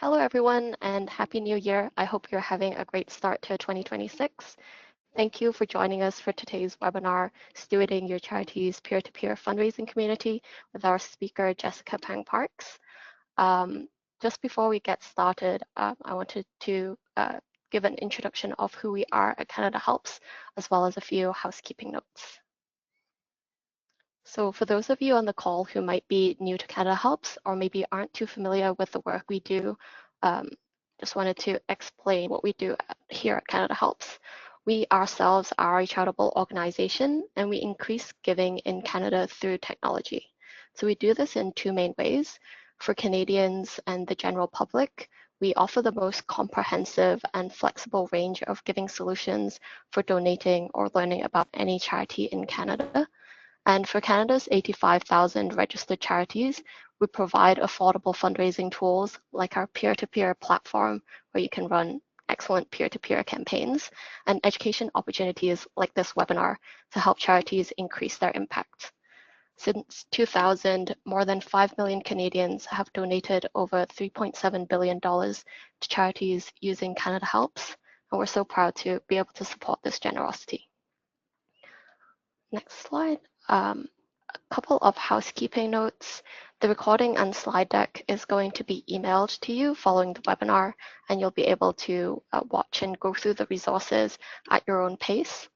Hello, everyone, and Happy New Year. I hope you're having a great start to 2026. Thank you for joining us for today's webinar, Stewarding Your Charity's Peer-to-Peer Fundraising Community, with our speaker, Jessica Pang Parks. Just before we get started, I wanted to give an introduction of who we are at Canada Helps, as well as a few housekeeping notes. So for those of you on the call who might be new to Canada Helps or maybe aren't too familiar with the work we do, just wanted to explain what we do here at Canada Helps. We ourselves are a charitable organization and we increase giving in Canada through technology. So we do this in two main ways. For Canadians and the general public, we offer the most comprehensive and flexible range of giving solutions for donating or learning about any charity in Canada. And for Canada's 85,000 registered charities, we provide affordable fundraising tools like our peer-to-peer platform, where you can run excellent peer-to-peer campaigns, and education opportunities like this webinar to help charities increase their impact. Since 2000, more than 5 million Canadians have donated over $3.7 billion to charities using Canada Helps, and we're so proud to be able to support this generosity. Next slide. A couple of housekeeping notes. The recording and slide deck is going to be emailed to you following the webinar, and you'll be able to watch and go through the resources at your own pace.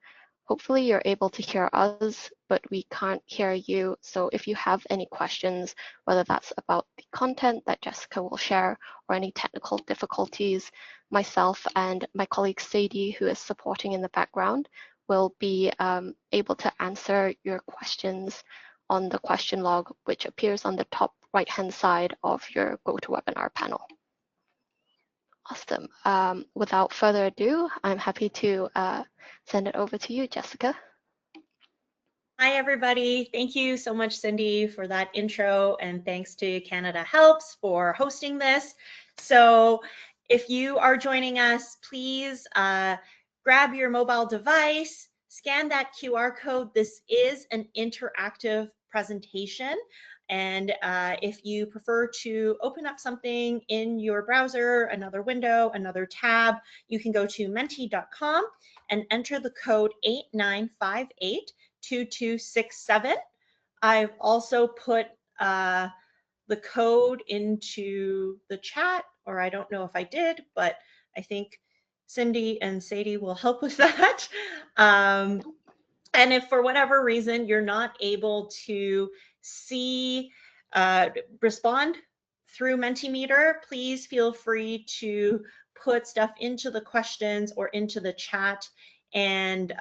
Hopefully you're able to hear us, but we can't hear you. So if you have any questions, whether that's about the content that Jessica will share or any technical difficulties, myself and my colleague Sadie, who is supporting in the background, will be able to answer your questions on the question log, which appears on the top right-hand side of your GoToWebinar panel. Awesome. Without further ado, I'm happy to send it over to you, Jessica. Hi, everybody. Thank you so much, Cindy, for that intro, and thanks to Canada Helps for hosting this. So if you are joining us, please grab your mobile device, scan that QR code. This is an interactive presentation. And if you prefer to open up something in your browser, another window, another tab, you can go to menti.com and enter the code 8958-2267. I've also put the code into the chat, or I don't know if I did, but I think Cindy and Sadie will help with that. And if for whatever reason you're not able to see, respond through Mentimeter, please feel free to put stuff into the questions or into the chat, and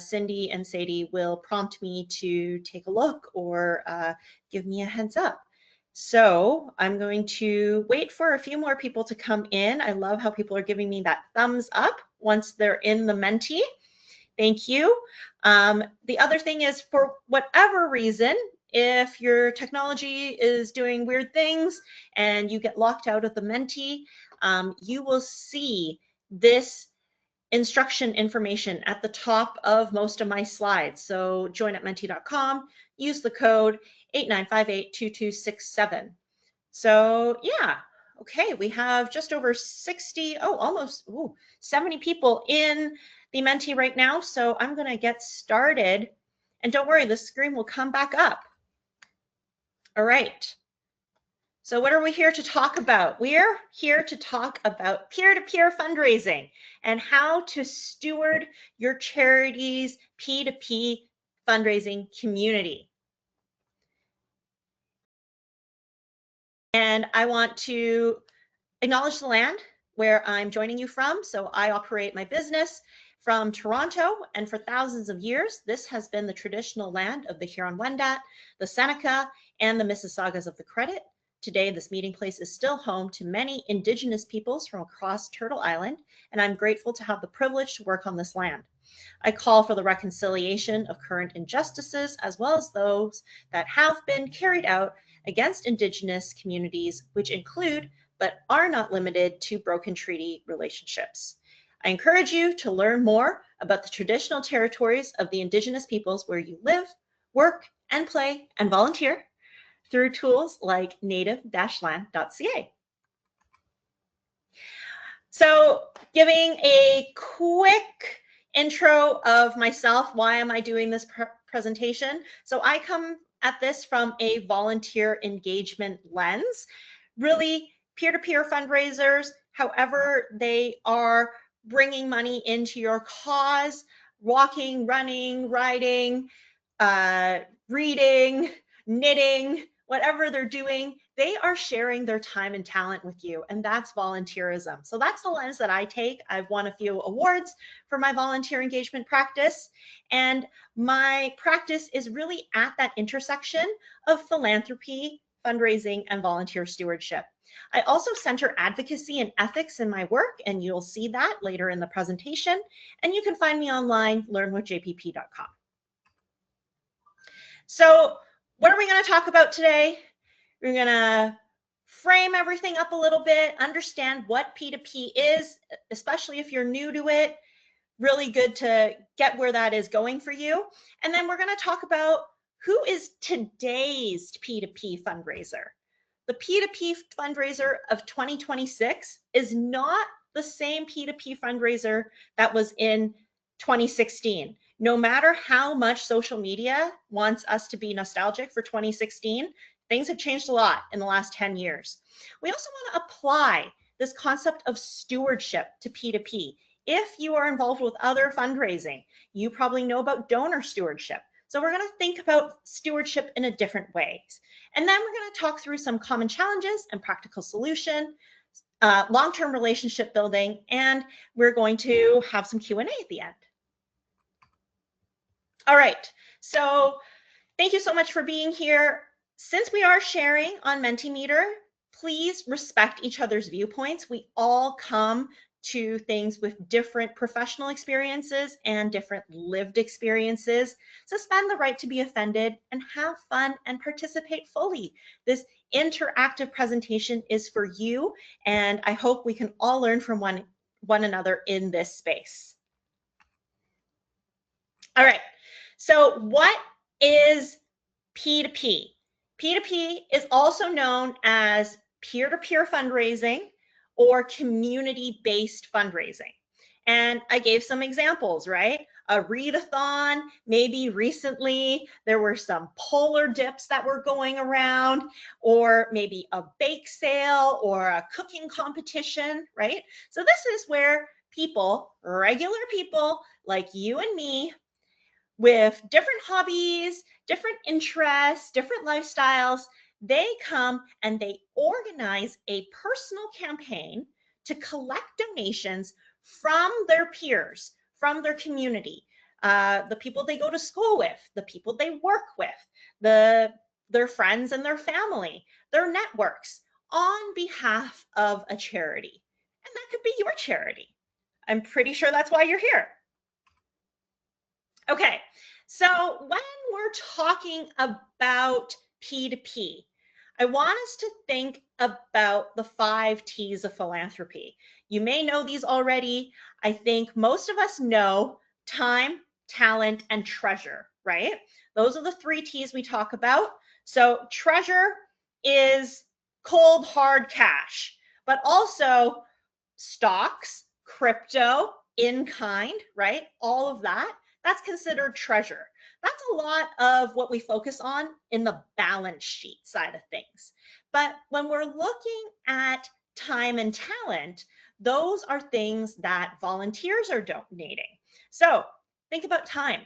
Cindy and Sadie will prompt me to take a look or give me a heads up. So I'm going to wait for a few more people to come in. I love how people are giving me that thumbs up once they're in the Menti. Thank you. The other thing is, for whatever reason, if your technology is doing weird things and you get locked out of the Menti, you will see this instruction information at the top of most of my slides. So join at menti.com, use the code 8958-2267. So yeah, okay, we have just over 60, almost 70 people in the Menti right now. So I'm gonna get started, and don't worry, the screen will come back up. All right. So what are we here to talk about? We're here to talk about peer-to-peer fundraising and how to steward your charity's P2P fundraising community. And I want to acknowledge the land where I'm joining you from. So I operate my business from Toronto, and for thousands of years, this has been the traditional land of the Huron-Wendat, the Seneca, and the Mississaugas of the Credit. Today, this meeting place is still home to many Indigenous peoples from across Turtle Island, and I'm grateful to have the privilege to work on this land. I call for the reconciliation of current injustices, as well as those that have been carried out against Indigenous communities, which include but are not limited to broken treaty relationships. I encourage you to learn more about the traditional territories of the Indigenous peoples where you live, work, and play, and volunteer through tools like native-land.ca. So giving a quick intro of myself, why am I doing this presentation? So I come at this from a volunteer engagement lens, really peer-to-peer fundraisers, however they are bringing money into your cause, walking, running, riding, reading, knitting, whatever they're doing, they are sharing their time and talent with you, and that's volunteerism. So that's the lens that I take. I've won a few awards for my volunteer engagement practice, and my practice is really at that intersection of philanthropy, fundraising, and volunteer stewardship. I also center advocacy and ethics in my work, and you'll see that later in the presentation, and you can find me online, learnwithjpp.com. So what are we going to talk about today? We're going to frame everything up a little bit, understand what P2P is, especially if you're new to it. Really good to get where that is going for you. And then we're going to talk about who is today's P2P fundraiser. The P2P fundraiser of 2026 is not the same P2P fundraiser that was in 2016. No matter how much social media wants us to be nostalgic for 2016, things have changed a lot in the last 10 years. We also want to apply this concept of stewardship to P2P. If you are involved with other fundraising, you probably know about donor stewardship. So we're going to think about stewardship in a different way. And then we're going to talk through some common challenges and practical solution, long-term relationship building, and we're going to have some Q&A at the end. All right, so thank you so much for being here. Since we are sharing on Mentimeter, please respect each other's viewpoints. We all come to things with different professional experiences and different lived experiences. Suspend the right to be offended and have fun and participate fully. This interactive presentation is for you, and I hope we can all learn from one another in this space. All right, so what is P2P? P2P is also known as peer-to-peer fundraising or community-based fundraising. And I gave some examples, right? A read-a-thon, maybe recently there were some polar dips that were going around, or maybe a bake sale or a cooking competition, right? So this is where people, regular people like you and me, with different hobbies, different interests, different lifestyles, they come and they organize a personal campaign to collect donations from their peers, from their community, the people they go to school with, the people they work with, their friends and their family, their networks, on behalf of a charity. And that could be your charity. I'm pretty sure that's why you're here. Okay, so when we're talking about P2P, I want us to think about the 5 T's of philanthropy. You may know these already. I think most of us know time, talent, and treasure, right? Those are the 3 T's we talk about. So treasure is cold, hard cash, but also stocks, crypto, in kind, right? All of that. That's considered treasure. That's a lot of what we focus on in the balance sheet side of things. But when we're looking at time and talent, those are things that volunteers are donating. So think about time.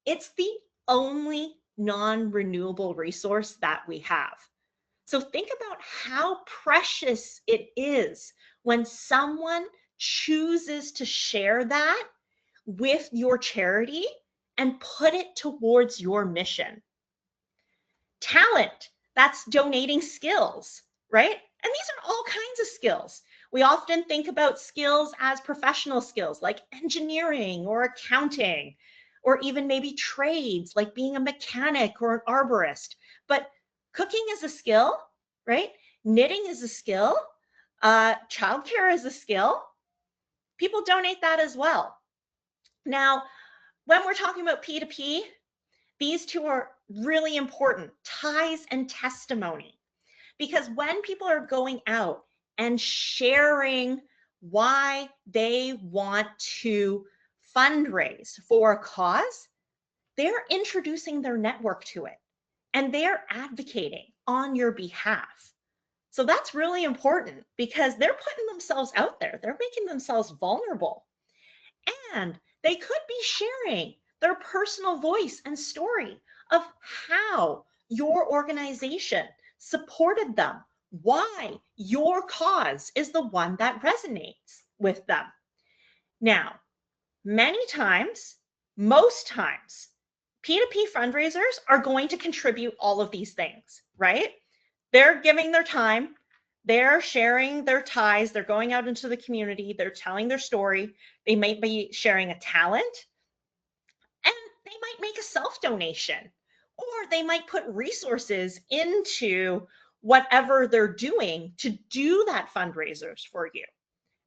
It's the only non-renewable resource that we have. So think about how precious it is when someone chooses to share that with your charity and put it towards your mission. Talent, that's donating skills, right? And these are all kinds of skills. We often think about skills as professional skills like engineering or accounting, or even maybe trades like being a mechanic or an arborist. But cooking is a skill, right? Knitting is a skill. Childcare is a skill. People donate that as well. Now, when we're talking about P2P, these 2 are really important, ties and testimony. Because when people are going out and sharing why they want to fundraise for a cause, they're introducing their network to it and they're advocating on your behalf. So that's really important because they're putting themselves out there. They're making themselves vulnerable. And they could be sharing their personal voice and story of how your organization supported them, why your cause is the one that resonates with them. Now, many times, most times, P2P fundraisers are going to contribute all of these things, right? They're giving their time, they're sharing their ties, they're going out into the community, they're telling their story, they might be sharing a talent, and they might make a self-donation, or they might put resources into whatever they're doing to do that fundraisers for you,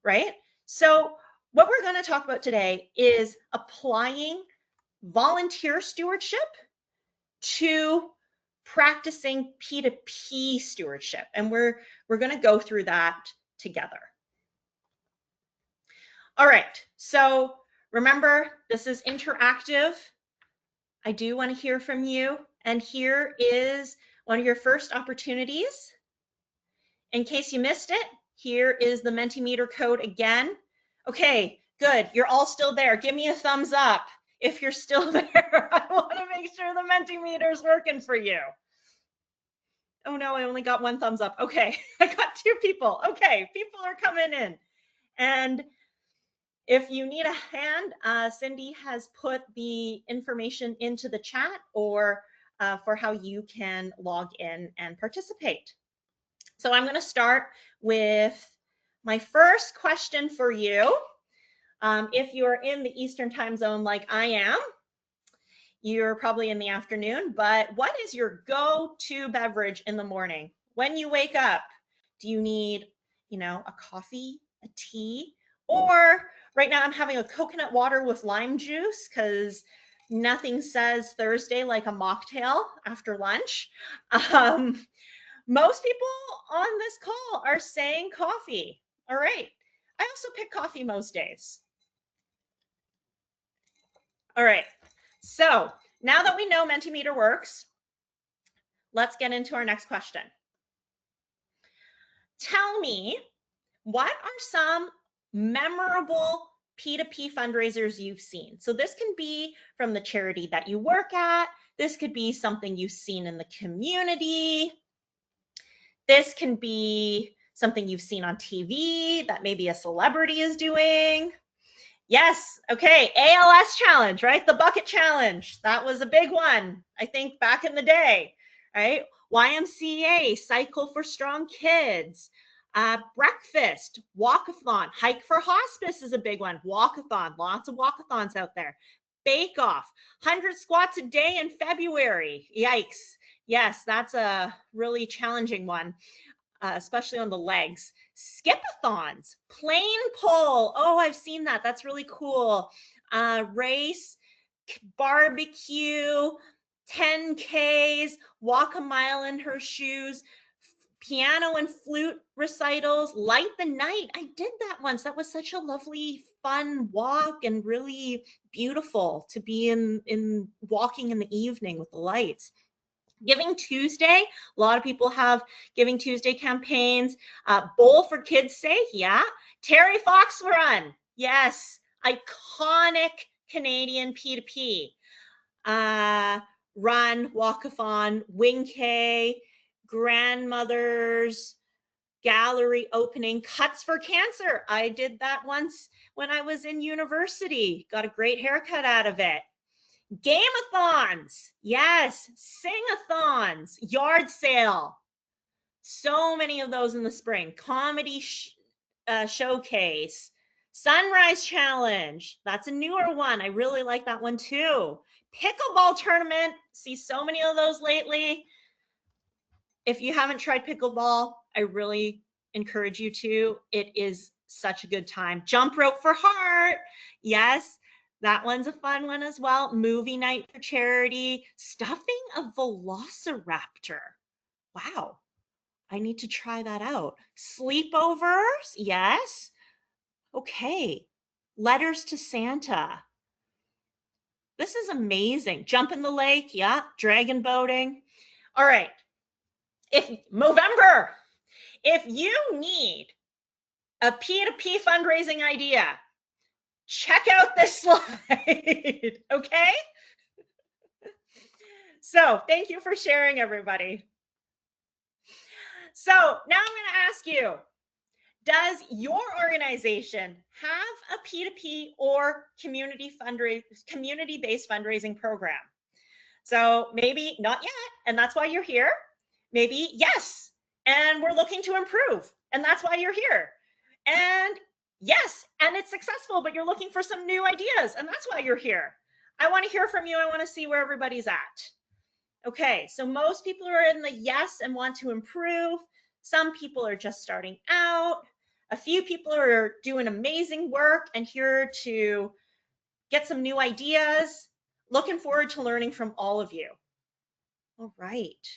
right? So what we're going to talk about today is applying volunteer stewardship to practicing P2P stewardship. And we're going to go through that together. All right, so remember, this is interactive. I do want to hear from you. And here is one of your first opportunities. In case you missed it, here is the Mentimeter code again. Okay, good. You're all still there. Give me a thumbs up if you're still there. I want to make sure the Mentimeter is working for you. Oh no, I only got one thumbs up. Okay, I got 2 people. Okay, people are coming in. And if you need a hand, Cindy has put the information into the chat or for how you can log in and participate. So I'm going to start with my first question for you. If you're in the Eastern time zone like I am, you're probably in the afternoon, but what is your go-to beverage in the morning? When you wake up, do you need, a coffee, a tea, or right now I'm having a coconut water with lime juice because nothing says Thursday like a mocktail after lunch. Most people on this call are saying coffee. All right. I also pick coffee most days. All right. So now that we know Mentimeter works, let's get into our next question. Tell me, what are some memorable P2P fundraisers you've seen? So this can be from the charity that you work at. This could be something you've seen in the community. This can be something you've seen on TV that maybe a celebrity is doing. Yes, okay, ALS challenge, right? The bucket challenge, that was a big one, I think back in the day, right? YMCA, Cycle for Strong Kids, breakfast, walkathon, Hike for Hospice is a big one, walkathon, lots of walkathons out there. Bake Off, 100 squats a day in February, yikes. Yes, that's a really challenging one, especially on the legs. Skip-a-thons, plane pull. Oh, I've seen that. That's really cool. Race, barbecue, 10Ks, walk a mile in her shoes, piano and flute recitals, light the night. I did that once. That was such a lovely, fun walk and really beautiful to be in walking in the evening with the lights. Giving Tuesday, a lot of people have Giving Tuesday campaigns. Bowl for Kids' Sake, yeah. Terry Fox Run, yes. Iconic Canadian P2P. Run, walkathon, Wing K, Grandmother's Gallery opening, Cuts for Cancer. I did that once when I was in university. Got a great haircut out of it. Game-a-thons, yes, sing-a-thons, yard sale, so many of those in the spring. Comedy showcase, sunrise challenge, that's a newer one. I really like that one too. Pickleball tournament, see so many of those lately. If you haven't tried pickleball, I really encourage you to. It is such a good time. Jump rope for heart, yes. That one's a fun one as well. Movie night for charity. Stuffing a velociraptor. Wow, I need to try that out. Sleepovers, yes. Okay, letters to Santa. This is amazing. Jump in the lake, yeah, dragon boating. All right, if Movember, if you need a P2P fundraising idea, check out this slide, okay? So thank you for sharing, everybody. So now I'm going to ask you, does your organization have a P2P or community-based fundraising program? So maybe not yet, and that's why you're here. Maybe yes, and we're looking to improve, and that's why you're here. And yes, and it's successful, but you're looking for some new ideas, and that's why you're here. I want to hear from you. I want to see where everybody's at. Okay, so most people are in the yes and want to improve. Some people are just starting out. A few people are doing amazing work and here to get some new ideas. Looking forward to learning from all of you. All right.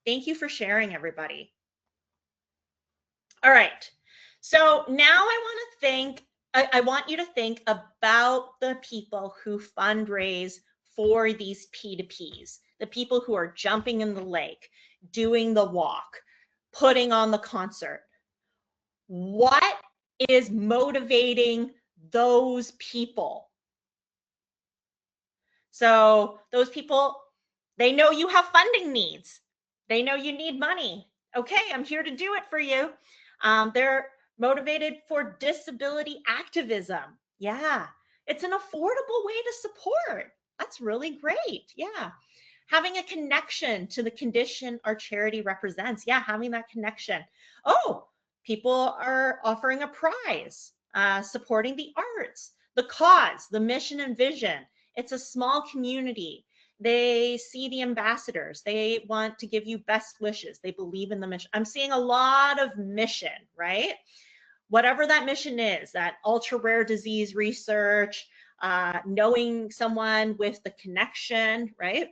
Thank you for sharing, everybody. All right. So now I want you to think about the people who fundraise for these P2Ps, the people who are jumping in the lake, doing the walk, putting on the concert. What is motivating those people? So those people, they know you have funding needs. They know you need money. Okay, I'm here to do it for you. They're motivated for disability activism. Yeah, it's an affordable way to support. That's really great. Yeah. Having a connection to the condition our charity represents. Yeah, having that connection. Oh, people are offering a prize, supporting the arts, the cause, the mission and vision. It's a small community. They see the ambassadors. They want to give you best wishes. They believe in the mission. I'm seeing a lot of mission, right? Whatever that mission is, that ultra rare disease research, knowing someone with the connection, right?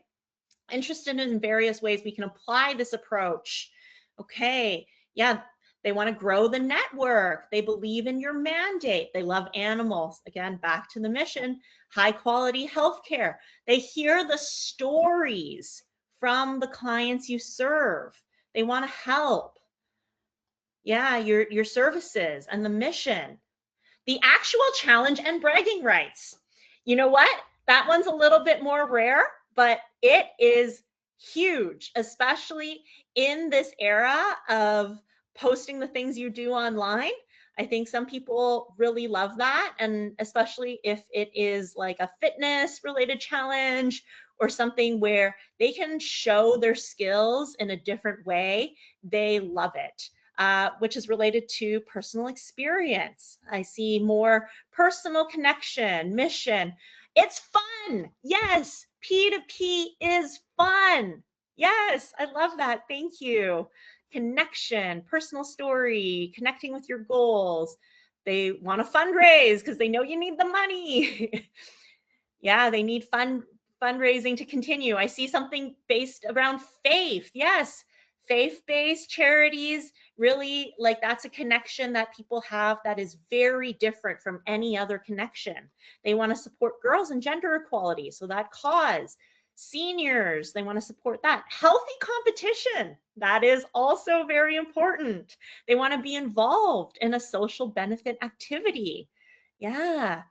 Interested in various ways we can apply this approach. Okay, yeah, they want to grow the network. They believe in your mandate. They love animals. Again, back to the mission, high quality healthcare. They hear the stories from the clients you serve. They want to help. Yeah, your services and the mission. The actual challenge and bragging rights. You know what? That one's a little bit more rare, but it is huge, especially in this era of posting the things you do online. I think some people really love that, and especially if it is like a fitness related challenge or something where they can show their skills in a different way, they love it. Which is related to personal experience. I see more personal connection, mission. It's fun. Yes, P2P is fun. Yes, I love that. Thank you. Connection, personal story, connecting with your goals. They want to fundraise because they know you need the money. Yeah, they need fundraising to continue. I see something based around faith. Yes, faith-based charities, really, like, that's a connection that people have that is very different from any other connection. They want to support girls and gender equality, so that cause. Seniors, they want to support that. Healthy competition, that is also very important. They want to be involved in a social benefit activity. Yeah.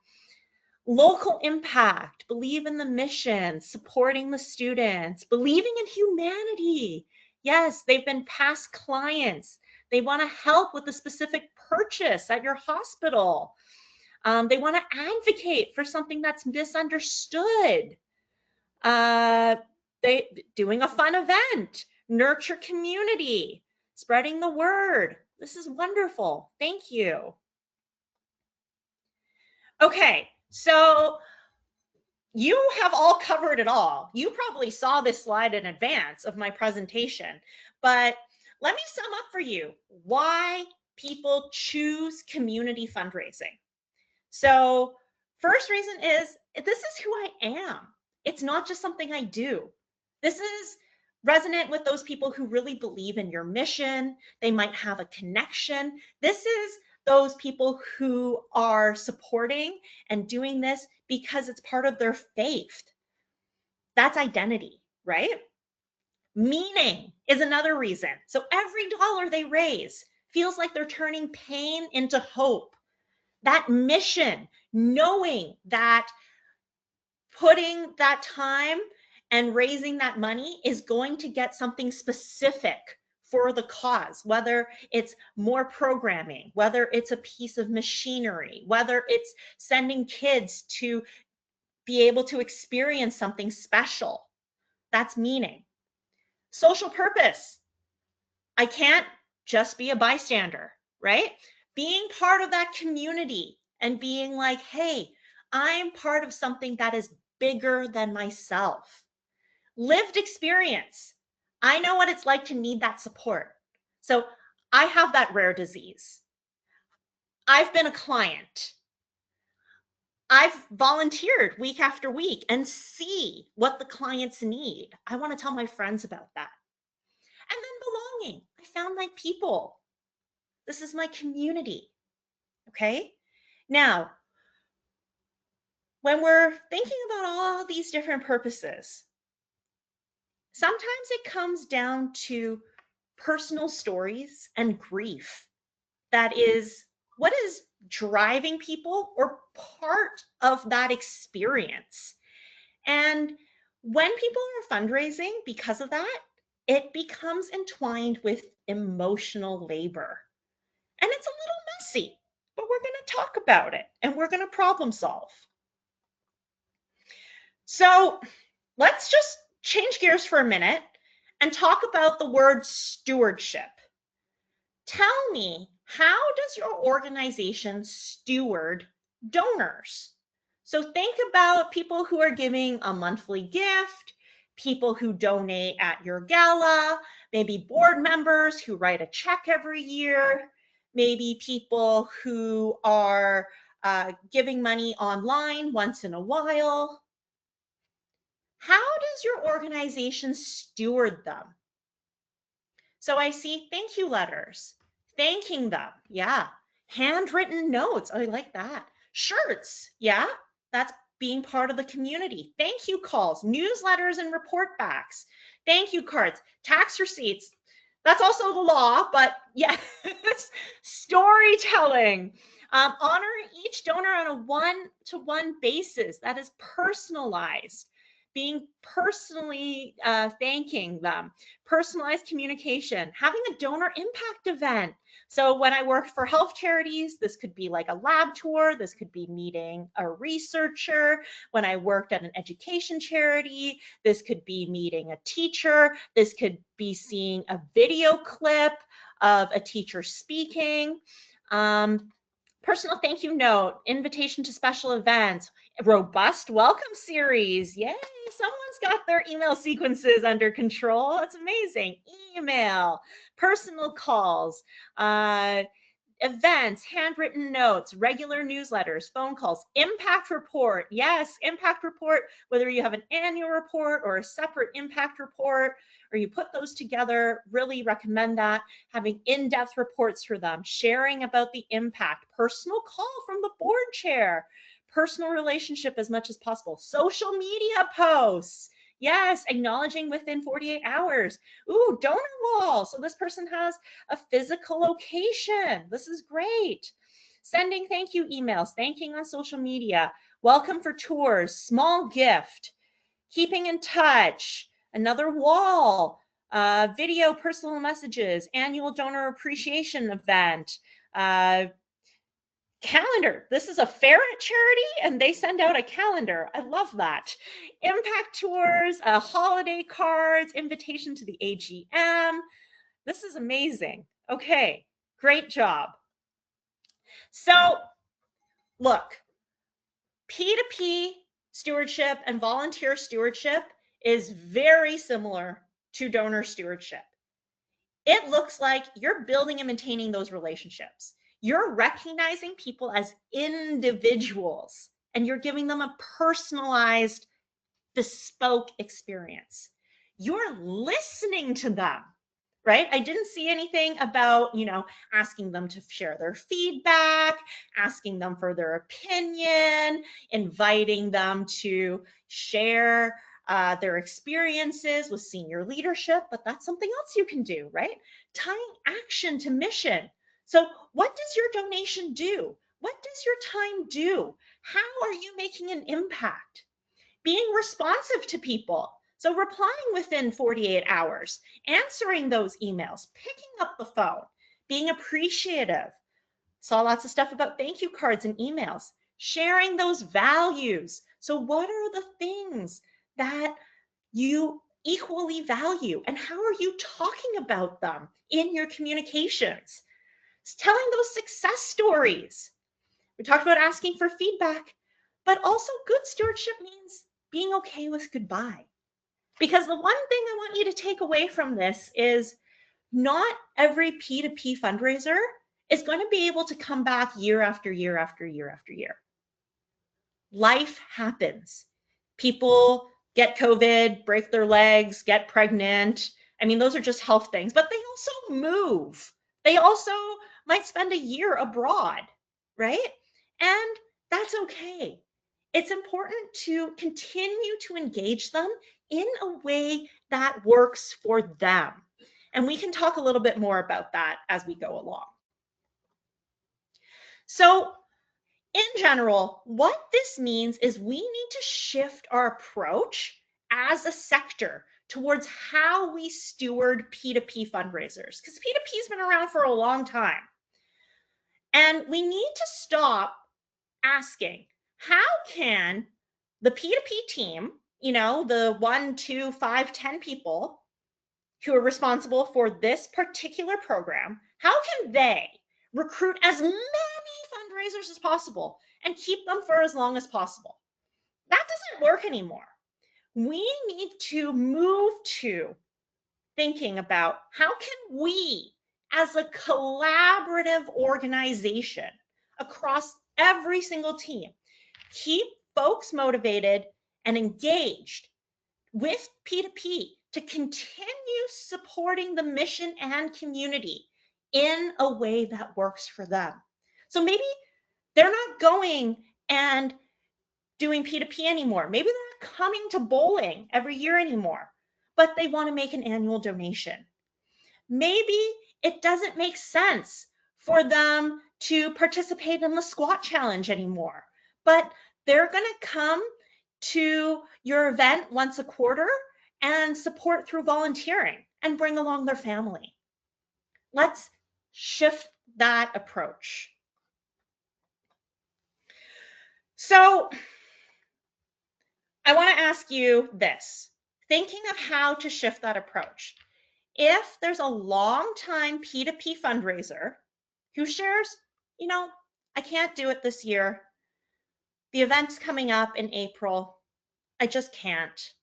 Local impact, believe in the mission, supporting the students, believing in humanity. Yes, they've been past clients. They want to help with a specific purchase at your hospital. They want to advocate for something that's misunderstood. They doing a fun event, nurture community, spreading the word. This is wonderful. Thank you. Okay, so you have all covered it all. You probably saw this slide in advance of my presentation, but let me sum up for you why people choose community fundraising. So first reason is, this is who I am. It's not just something I do. This is resonant with those people who really believe in your mission. They might have a connection. This is those people who are supporting and doing this because it's part of their faith. That's identity, right? Meaning is another reason. So every dollar they raise feels like they're turning pain into hope. That mission, knowing that putting that time and raising that money is going to get something specific for the cause, whether it's more programming, whether it's a piece of machinery, whether it's sending kids to be able to experience something special. That's meaning. Social purpose. I can't just be a bystander, right? Being part of that community and being like, hey, I'm part of something that is bigger than myself. Lived experience. I know what it's like to need that support. So I have that rare disease. I've been a client. I've volunteered week after week and see what the clients need. I want to tell my friends about that. And then belonging. I found my people. This is my community. Okay. Now, when we're thinking about all these different purposes, sometimes it comes down to personal stories and grief. That is what is driving people or part of that experience. And when people are fundraising because of that, it becomes entwined with emotional labor. And it's a little messy, but we're going to talk about it and we're going to problem solve. So let's just change gears for a minute and talk about the word stewardship. Tell me, how does your organization steward donors? So think about people who are giving a monthly gift, people who donate at your gala, maybe board members who write a check every year, maybe people who are giving money online once in a while. How does your organization steward them? So I see thank you letters, thanking them. Yeah. Handwritten notes. I like that. Shirts. Yeah. That's being part of the community. Thank you calls, newsletters and report backs, thank you cards, tax receipts. That's also the law, but yeah, storytelling. Honoring each donor on a one-to-one basis that is personalized. Being personally thanking them, personalized communication, having a donor impact event. So when I worked for health charities, this could be like a lab tour, this could be meeting a researcher. When I worked at an education charity, this could be meeting a teacher, this could be seeing a video clip of a teacher speaking. Personal thank you note, invitation to special events, robust welcome series. Yay, someone's got their email sequences under control. That's amazing. Email, personal calls, events, handwritten notes, regular newsletters, phone calls, impact report. Yes, impact report, whether you have an annual report or a separate impact report, or you put those together, really recommend that. Having in-depth reports for them, sharing about the impact, personal call from the board chair, personal relationship as much as possible, social media posts. Yes, acknowledging within 48 hours. Ooh, donor wall. So this person has a physical location. This is great. Sending thank you emails, thanking on social media, welcome for tours, small gift, keeping in touch, another wall, video personal messages, annual donor appreciation event, calendar. This is a fair at charity and they send out a calendar. I love that. Impact tours, holiday cards, invitation to the AGM. This is amazing. Okay, great job. So look, P2P stewardship and volunteer stewardship is very similar to donor stewardship. It looks like you're building and maintaining those relationships. You're recognizing people as individuals and you're giving them a personalized, bespoke experience. You're listening to them, right? I didn't see anything about, asking them to share their feedback, asking them for their opinion, inviting them to share their experiences with senior leadership, but that's something else you can do, right? Tying action to mission. So what does your donation do? What does your time do? How are you making an impact? Being responsive to people. So replying within 48 hours, answering those emails, picking up the phone, being appreciative. Saw lots of stuff about thank you cards and emails, sharing those values. So what are the things that you equally value and how are you talking about them in your communications? Telling those success stories. We talked about asking for feedback, but also good stewardship means being okay with goodbye. Because the one thing I want you to take away from this is not every P2P fundraiser is going to be able to come back year after year after year after year. Life happens. People get COVID, break their legs, get pregnant. I mean, those are just health things, but they also move. They also might spend a year abroad, right? And that's okay. It's important to continue to engage them in a way that works for them. And we can talk a little bit more about that as we go along. So in general, what this means is we need to shift our approach as a sector towards how we steward P2P fundraisers, because P2P has been around for a long time. And we need to stop asking, how can the P2P team, the 1, 2, 5, 10 people who are responsible for this particular program, how can they recruit as many fundraisers as possible and keep them for as long as possible? That doesn't work anymore. We need to move to thinking about how can we, as a collaborative organization across every single team, keep folks motivated and engaged with P2P to continue supporting the mission and community in a way that works for them. So maybe they're not going and doing P2P anymore. Maybe they're not coming to bowling every year anymore, but they want to make an annual donation. Maybe it doesn't make sense for them to participate in the squat challenge anymore, but they're going to come to your event once a quarter and support through volunteering and bring along their family. Let's shift that approach. So I want to ask you this, thinking of how to shift that approach. If there's a long-time P2P fundraiser who shares, I can't do it this year. The event's coming up in April. I just can't.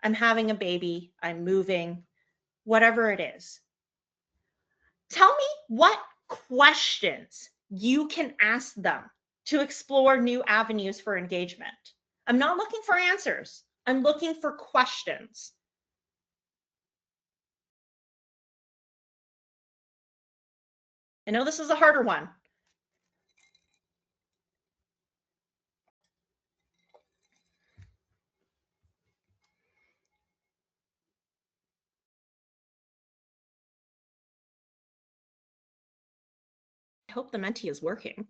I'm having a baby. I'm moving, whatever it is. Tell me what questions you can ask them to explore new avenues for engagement. I'm not looking for answers. I'm looking for questions. I know this is a harder one. I hope the Menti is working.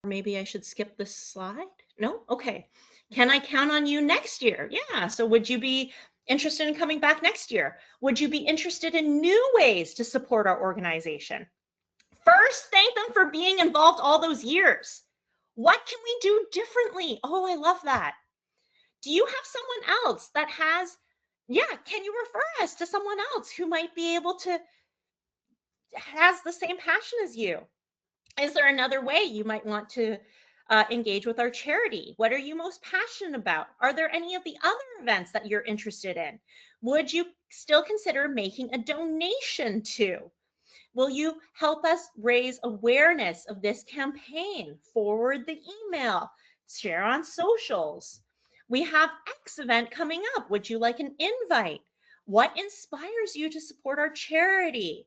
Or maybe I should skip this slide? No? Okay. Can I count on you next year? Yeah. So would you be interested in coming back next year? Would you be interested in new ways to support our organization? First, thank them for being involved all those years. What can we do differently? Oh, I love that. Do you have someone else that has, can you refer us to someone else who might be able to, has the same passion as you? Is there another way you might want to engage with our charity? What are you most passionate about? Are there any of the other events that you're interested in? Would you still consider making a donation to? Will you help us raise awareness of this campaign? Forward the email, share on socials. We have X event coming up. Would you like an invite? What inspires you to support our charity?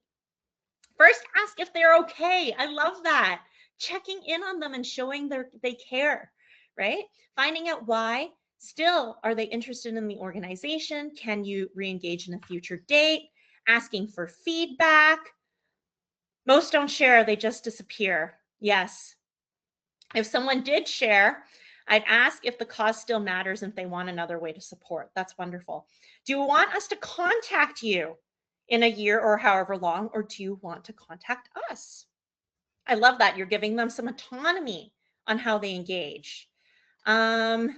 First, ask if they're okay. I love that. Checking in on them and showing they care, right? Finding out why. Still, are they interested in the organization? Can you re-engage in a future date? Asking for feedback. Most don't share, they just disappear. Yes. If someone did share, I'd ask if the cause still matters and if they want another way to support. That's wonderful. Do you want us to contact you in a year or however long, or do you want to contact us? I love that. You're giving them some autonomy on how they engage. What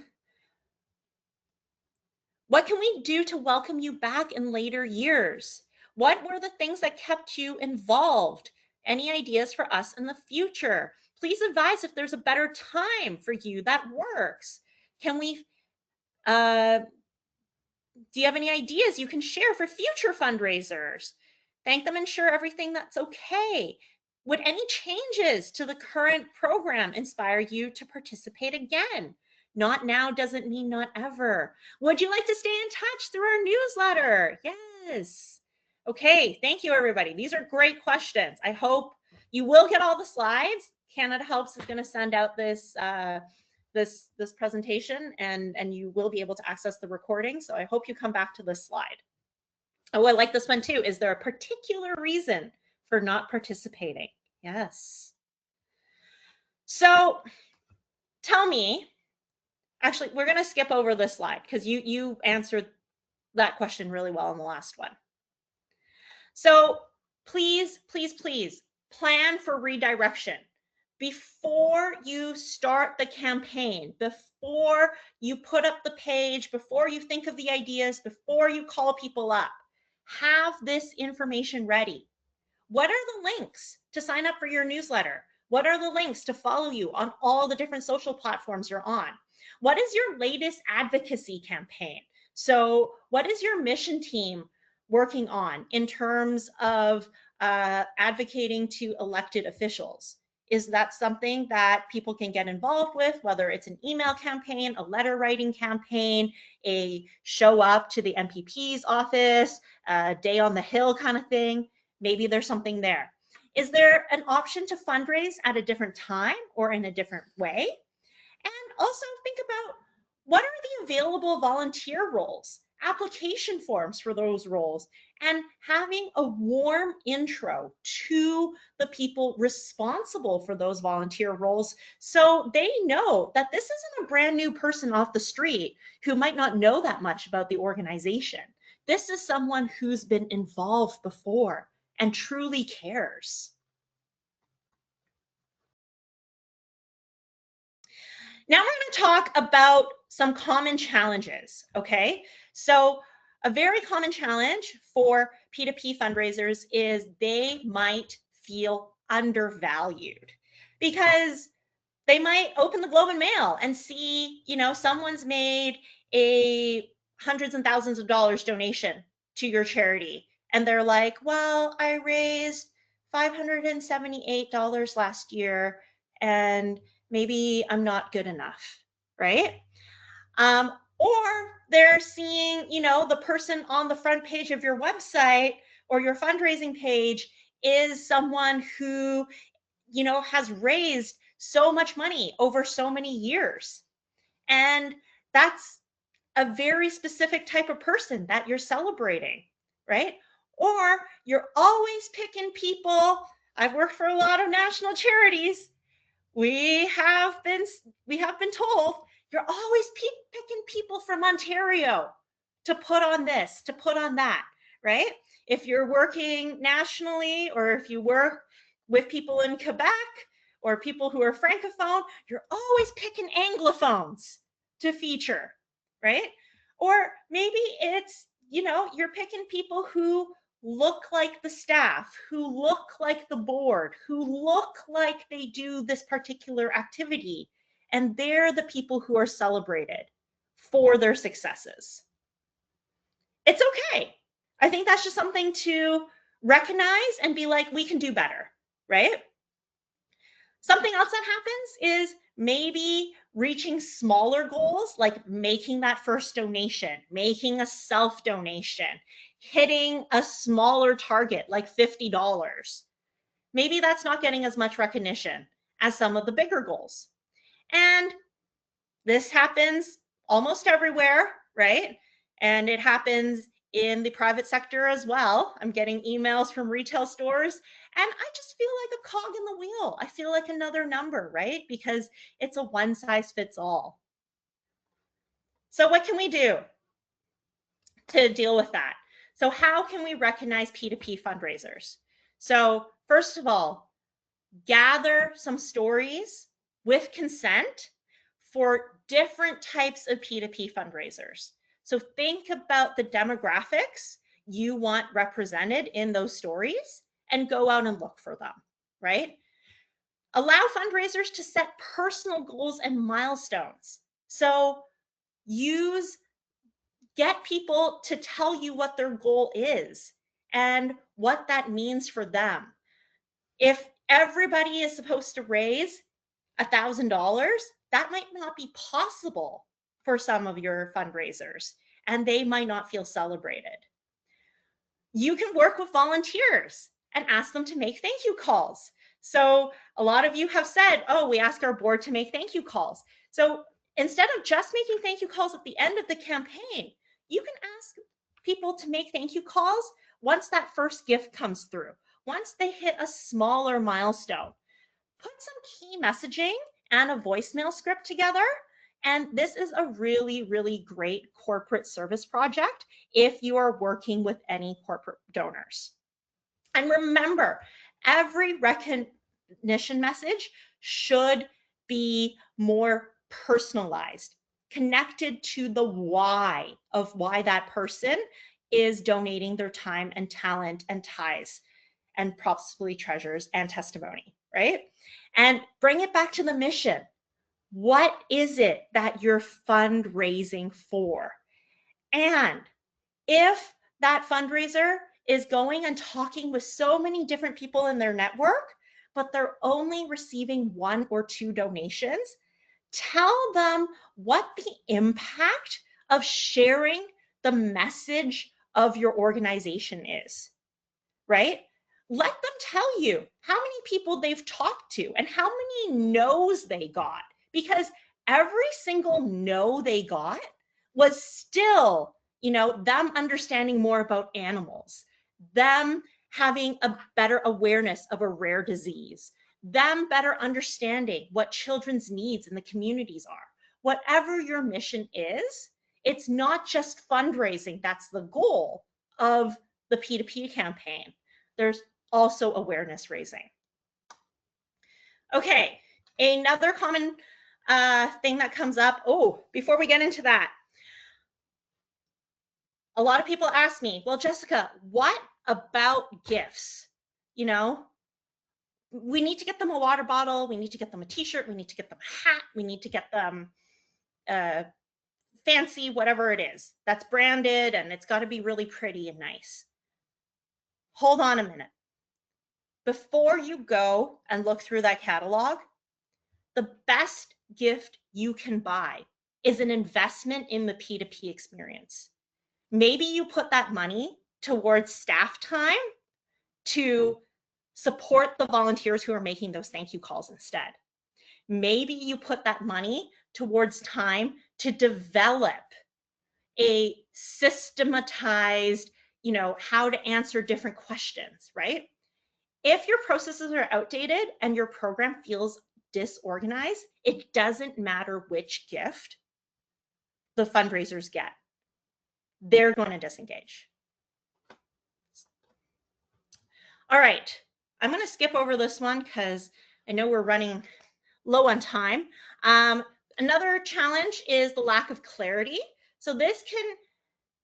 can we do to welcome you back in later years? What were the things that kept you involved? Any ideas for us in the future? Please advise if there's a better time for you that works. Can we, do you have any ideas you can share for future fundraisers? Thank them and share everything that's okay. Would any changes to the current program inspire you to participate again? Not now doesn't mean not ever. Would you like to stay in touch through our newsletter? Yes. Okay, thank you, everybody. These are great questions. I hope you will get all the slides. Canada Helps is going to send out this this presentation, and you will be able to access the recording. So I hope you come back to this slide. Oh, I like this one too. Is there a particular reason for not participating? Yes. So tell me, actually, we're going to skip over this slide because you answered that question really well in the last one. So please, please, please plan for redirection. Before you start the campaign, before you put up the page, before you think of the ideas, before you call people up, have this information ready. What are the links to sign up for your newsletter? What are the links to follow you on all the different social platforms you're on? What is your latest advocacy campaign? So what is your mission team working on in terms of advocating to elected officials? Is that something that people can get involved with, whether it's an email campaign, a letter writing campaign, a show up to the MPP's office, a day on the hill kind of thing? Maybe there's something there. Is there an option to fundraise at a different time or in a different way? And also think about, what are the available volunteer roles, application forms for those roles, and having a warm intro to the people responsible for those volunteer roles so they know that this isn't a brand new person off the street who might not know that much about the organization. This is someone who's been involved before and truly cares. Now we're going to talk about some common challenges, okay? So a very common challenge for P2P fundraisers is they might feel undervalued because they might open the Globe and Mail and see, you know, someone's made a hundreds and thousands of dollars donation to your charity. And they're like, well, I raised $578 last year and maybe I'm not good enough, right? Or they're seeing, you know, the person on the front page of your website or your fundraising page is someone who, you know, has raised so much money over so many years. And that's a very specific type of person that you're celebrating, right? Or you're always picking people. I've worked for a lot of national charities. We have been told you're always picking people from Ontario to put on this, to put on that, right? If you're working nationally, or if you work with people in Quebec or people who are francophone, you're always picking anglophones to feature, right? Or maybe it's, you know, you're picking people who look like the staff, who look like the board, who look like they do this particular activity, and they're the people who are celebrated for their successes. It's okay. I think that's just something to recognize and be like, we can do better, right? Something else that happens is maybe reaching smaller goals, like making that first donation, making a self donation, hitting a smaller target like $50. Maybe that's not getting as much recognition as some of the bigger goals. And this happens almost everywhere, right? And it happens in the private sector as well. I'm getting emails from retail stores, and I just feel like a cog in the wheel. I feel like another number, right? Because it's a one size fits all. So what can we do to deal with that? So how can we recognize P2P fundraisers? So first of all, gather some stories with consent for different types of P2P fundraisers. So think about the demographics you want represented in those stories and go out and look for them, right? Allow fundraisers to set personal goals and milestones. So get people to tell you what their goal is and what that means for them. If everybody is supposed to raise $1,000, that might not be possible for some of your fundraisers, and they might not feel celebrated. You can work with volunteers and ask them to make thank you calls. So a lot of you have said, oh, we ask our board to make thank you calls. So instead of just making thank you calls at the end of the campaign, you can ask people to make thank you calls once that first gift comes through, once they hit a smaller milestone. Put some key messaging and a voicemail script together. And this is a really, really great corporate service project if you are working with any corporate donors. And remember, every recognition message should be more personalized, connected to the why of why that person is donating their time and talent and ties and possibly treasures and testimony, right? And bring it back to the mission. What is it that you're fundraising for? And if that fundraiser is going and talking with so many different people in their network, but they're only receiving 1 or 2 donations, tell them what the impact of sharing the message of your organization is, right? Let them tell you how many people they've talked to and how many no's they got, because every single no they got was still, them understanding more about animals, them having a better awareness of a rare disease, them better understanding what children's needs in the communities are. Whatever your mission is, it's not just fundraising that's the goal of the P2P campaign. There's also awareness raising. Okay, another common thing that comes up. Oh, before we get into that, a lot of people ask me, well, Jessica, what about gifts? We need to get them a water bottle, we need to get them a t-shirt, we need to get them a hat, we need to get them fancy, whatever it is that's branded, and it's got to be really pretty and nice. Hold on a minute. Before you go and look through that catalog, the best gift you can buy is an investment in the P2P experience. Maybe you put that money towards staff time to support the volunteers who are making those thank you calls instead. Maybe you put that money towards time to develop a systematized, how to answer different questions, right? If your processes are outdated and your program feels disorganized, it doesn't matter which gift the fundraisers get. They're going to disengage. All right, I'm going to skip over this one because I know we're running low on time. Another challenge is the lack of clarity. So this can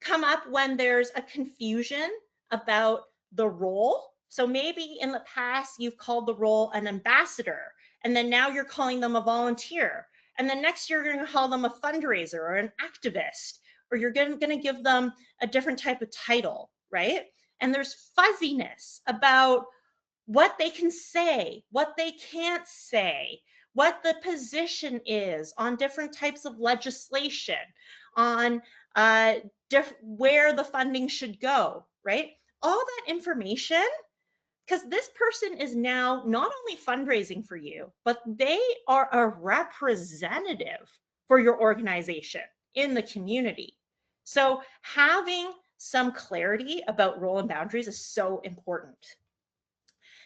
come up when there's a confusion about the role. So maybe in the past you've called the role an ambassador, and then now you're calling them a volunteer. And then next year you're going to call them a fundraiser or an activist, or you're going to give them a different type of title, right? And there's fuzziness about what they can say, what they can't say, what the position is on different types of legislation, on where the funding should go, right? All that information, because this person is now not only fundraising for you, but they are a representative for your organization in the community. So having some clarity about role and boundaries is so important.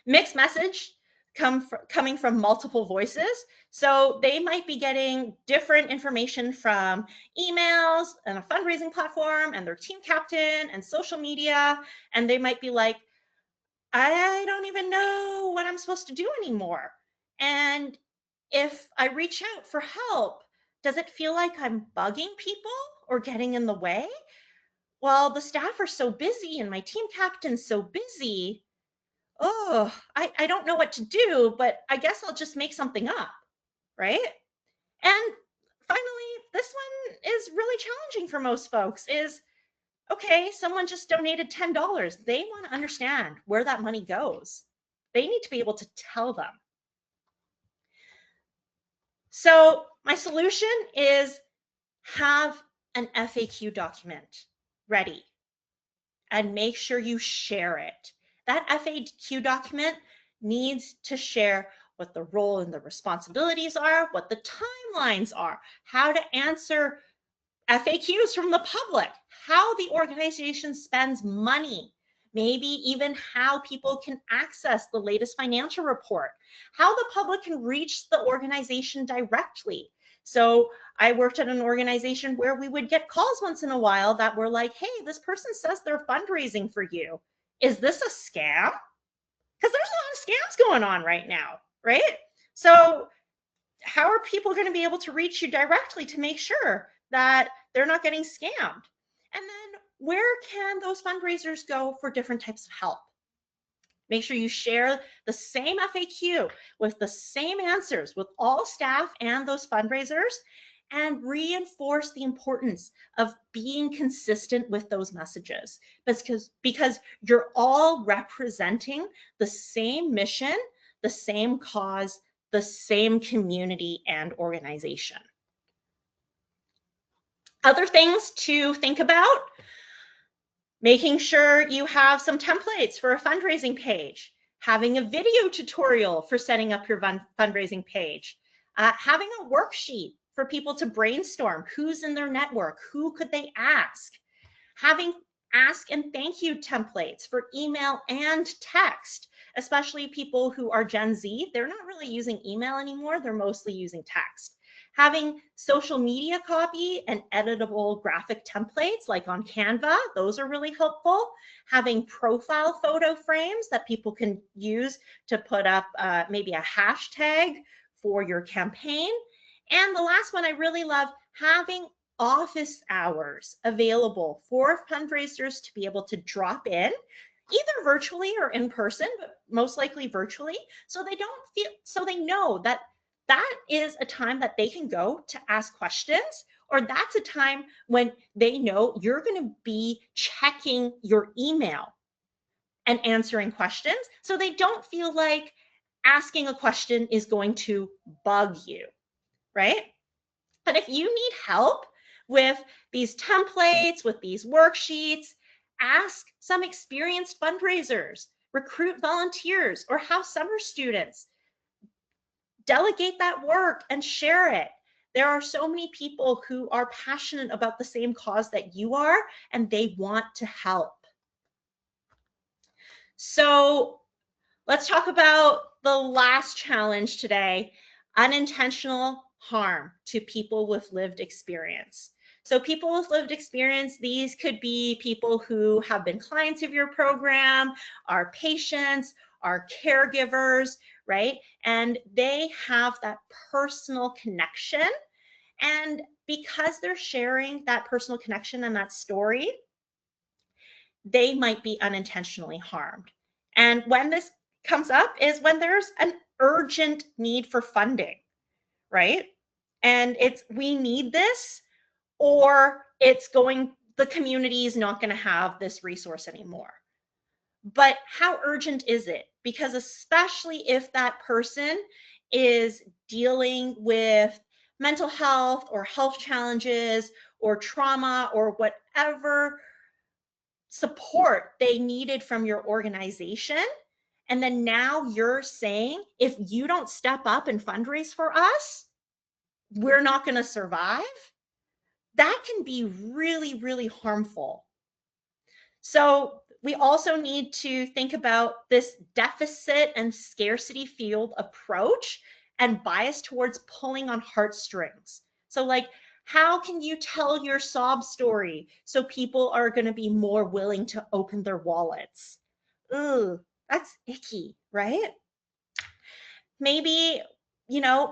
Mixed message coming from multiple voices. So they might be getting different information from emails and a fundraising platform and their team captain and social media. And they might be like, I don't even know what I'm supposed to do anymore. And if I reach out for help, does it feel like I'm bugging people or getting in the way? Well, the staff are so busy and my team captain's so busy. Oh, I don't know what to do, but I guess I'll just make something up, right? And finally, this one is really challenging for most folks is, okay, someone just donated $10. They want to understand where that money goes. They need to be able to tell them. So my solution is have an FAQ document ready and make sure you share it. That FAQ document needs to share what the role and the responsibilities are, what the timelines are, how to answer FAQs from the public, how the organization spends money, maybe even how people can access the latest financial report, how the public can reach the organization directly. So I worked at an organization where we would get calls once in a while that were like, hey, this person says they're fundraising for you. Is this a scam? Because there's a lot of scams going on right now, right? So how are people going to be able to reach you directly to make sure that they're not getting scammed? And then where can those fundraisers go for different types of help? Make sure you share the same FAQ with the same answers with all staff and those fundraisers, and reinforce the importance of being consistent with those messages, because you're all representing the same mission, the same cause, the same community and organization. Other things to think about: making sure you have some templates for a fundraising page, having a video tutorial for setting up your fundraising page, having a worksheet for people to brainstorm who's in their network, who could they ask, having ask and thank you templates for email and text, especially people who are Gen Z. They're not really using email anymore. They're mostly using text. Having social media copy and editable graphic templates like on Canva, those are really helpful. Having profile photo frames that people can use to put up maybe a hashtag for your campaign. And the last one I really love, having office hours available for fundraisers to be able to drop in, either virtually or in person, but most likely virtually, so they know that that is a time that they can go to ask questions, or that's a time when they know you're going to be checking your email and answering questions, so they don't feel like asking a question is going to bug you, right? But if you need help with these templates, with these worksheets, ask some experienced fundraisers, recruit volunteers, or have summer students. Delegate that work and share it. There are so many people who are passionate about the same cause that you are, and they want to help. So let's talk about the last challenge today: unintentional harm to people with lived experience. So people with lived experience, these could be people who have been clients of your program, are patients, are caregivers, right? And they have that personal connection. And because they're sharing that personal connection and that story, they might be unintentionally harmed. And when this comes up is when there's an urgent need for funding, right? And it's, we need this, or the community is not going to have this resource anymore. But how urgent is it? Because especially if that person is dealing with mental health or health challenges, or trauma or whatever support they needed from your organization. And then now you're saying, if you don't step up and fundraise for us, we're not going to survive. That can be really, really harmful. So we also need to think about this deficit and scarcity field approach and bias towards pulling on heartstrings. So like, how can you tell your sob story so people are going to be more willing to open their wallets? Ugh, that's icky, right? Maybe,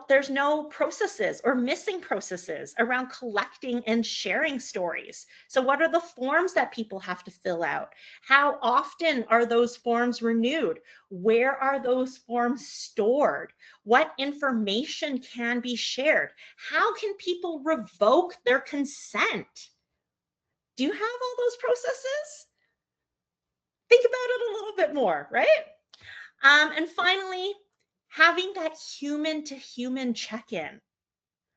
there's no processes or missing processes around collecting and sharing stories. So what are the forms that people have to fill out? How often are those forms renewed? Where are those forms stored? What information can be shared? How can people revoke their consent? Do you have all those processes? Think about it a little bit more, right? And finally, having that human to human check-in.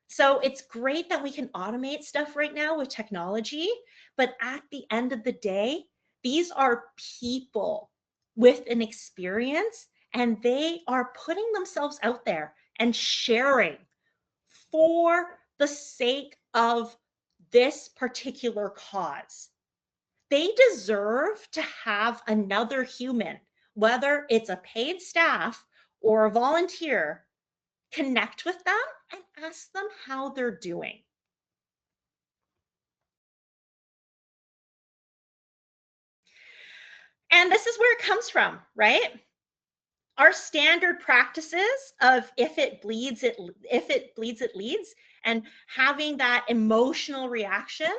So it's great that we can automate stuff right now with technology, but at the end of the day, these are people with an experience, and they are putting themselves out there and sharing for the sake of this particular cause. They deserve to have another human, whether it's a paid staff or a volunteer, connect with them and ask them how they're doing. And this is where it comes from, right? Our standard practices of if it bleeds, it leads, and having that emotional reaction,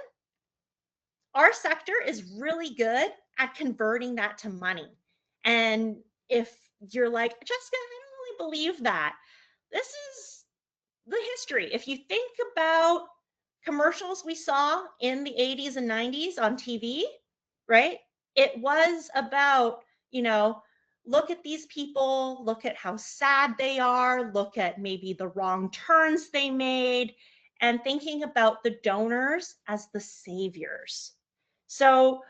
our sector is really good at converting that to money. And if you're like, Jessica, I don't really believe that, this is the history. If you think about commercials we saw in the 80s and 90s on TV, right? It was about, look at these people, look at how sad they are, look at maybe the wrong turns they made, and thinking about the donors as the saviors. So